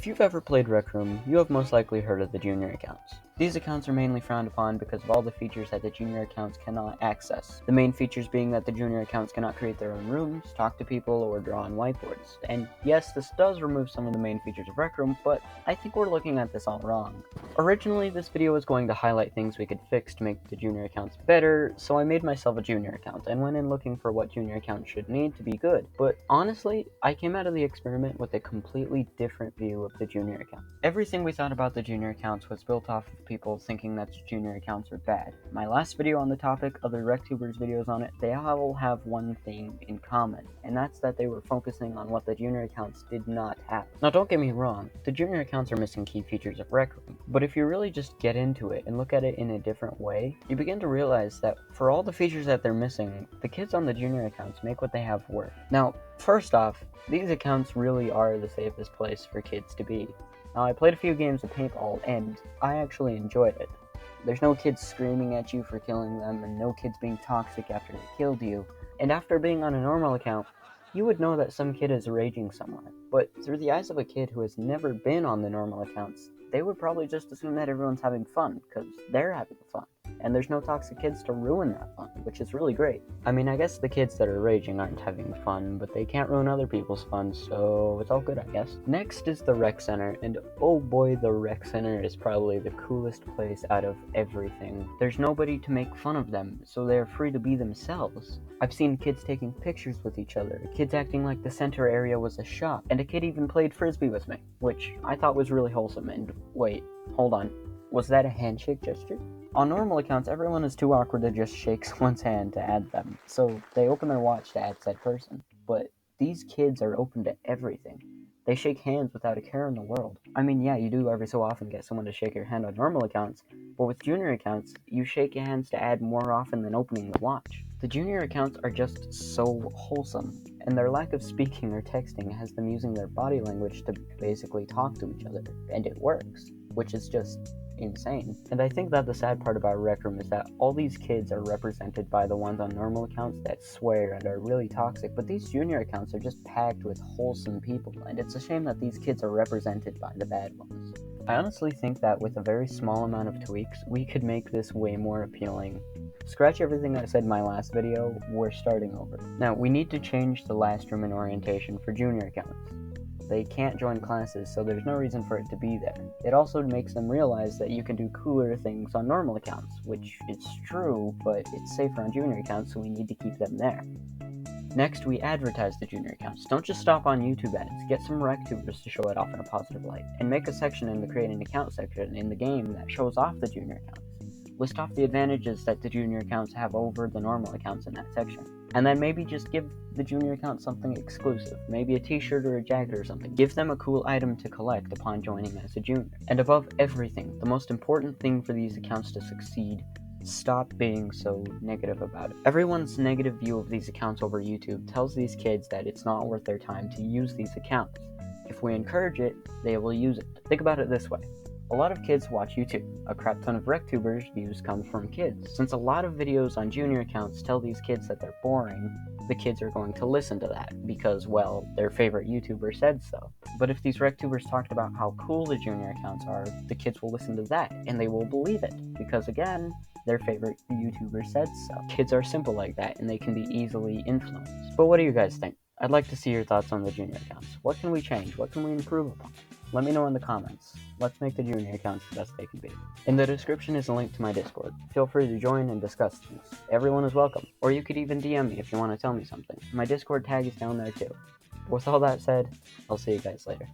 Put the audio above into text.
you've ever played RecRoom, you have most likely heard of the junior accounts. These accounts are mainly frowned upon because of all the features that the junior accounts cannot access. The main features being that the junior accounts cannot create their own rooms, talk to people, or draw on whiteboards. And yes, this does remove some of the main features of RecRoom, but I think we're looking at this all wrong. Originally, this video was going to highlight things we could fix to make the junior accounts better, so I made myself a junior account and went in looking for what junior accounts should need to be good. But honestly, I came out of the experiment with a completely different view of the junior account. Everything we thought about the junior accounts was built off of people thinking that junior accounts are bad. My last video on the topic, other RecTubers videos on it, they all have one thing in common, and that's that they were focusing on what the junior accounts did not have. Now don't get me wrong, the junior accounts are missing key features of RecRoom, but if you really just get into it and look at it in a different way, you begin to realize that for all the features that they're missing, the kids on the junior accounts make what they have work. Now, first off, these accounts really are the safest place for kids to be. Now, I played a few games of paintball, and I actually enjoyed it. There's no kids screaming at you for killing them, and no kids being toxic after they killed you. And after being on a normal account, you would know that some kid is raging somewhere. But through the eyes of a kid who has never been on the normal accounts, they would probably just assume that everyone's having fun, because they're having fun. And there's no toxic kids to ruin that fun, which is really great. I mean, I guess the kids that are raging aren't having fun, but they can't ruin other people's fun, so it's all good, I guess. Next is the rec center, and oh boy, the rec center is probably the coolest place out of everything. There's nobody to make fun of them, so they're free to be themselves. I've seen kids taking pictures with each other, kids acting like the center area was a shop, and a kid even played frisbee with me, which I thought was really wholesome. And wait, hold on, was that a handshake gesture? On normal accounts, everyone is too awkward to just shake someone's hand to add them, so they open their watch to add said person. But these kids are open to everything. They shake hands without a care in the world. I mean, yeah, you do every so often get someone to shake your hand on normal accounts, but with junior accounts, you shake hands to add more often than opening the watch. The junior accounts are just so wholesome, and their lack of speaking or texting has them using their body language to basically talk to each other, and it works, which is just insane. And I think that the sad part about RecRoom is that all these kids are represented by the ones on normal accounts that swear and are really toxic, but these junior accounts are just packed with wholesome people, and it's a shame that these kids are represented by the bad ones. I honestly think that with a very small amount of tweaks, we could make this way more appealing. Scratch everything I said in my last video, we're starting over. Now, we need to change the last room in orientation for junior accounts. They can't join classes, so there's no reason for it to be there. It also makes them realize that you can do cooler things on normal accounts, which is true, but it's safer on junior accounts, so we need to keep them there. Next, we advertise the junior accounts. Don't just stop on YouTube ads, get some RecTubers to show it off in a positive light, and make a section in the Create an Account section in the game that shows off the junior accounts. List off the advantages that the junior accounts have over the normal accounts in that section. And then maybe just give the junior account something exclusive, maybe a t-shirt or a jacket or something. Give them a cool item to collect upon joining as a junior. And above everything, the most important thing for these accounts to succeed, stop being so negative about it. Everyone's negative view of these accounts over YouTube tells these kids that it's not worth their time to use these accounts. If we encourage it, they will use it. Think about it this way. A lot of kids watch YouTube. A crap ton of RecTubers' views come from kids. Since a lot of videos on junior accounts tell these kids that they're boring, the kids are going to listen to that because, well, their favorite YouTuber said so. But if these RecTubers talked about how cool the junior accounts are, the kids will listen to that, and they will believe it, because again, their favorite YouTuber said so. Kids are simple like that, and they can be easily influenced. But what do you guys think? I'd like to see your thoughts on the junior accounts. What can we change? What can we improve upon? Let me know in the comments. Let's make the junior accounts the best they can be. In the description is a link to my Discord. Feel free to join and discuss things. Everyone is welcome. Or you could even DM me if you want to tell me something. My Discord tag is down there too. With all that said, I'll see you guys later.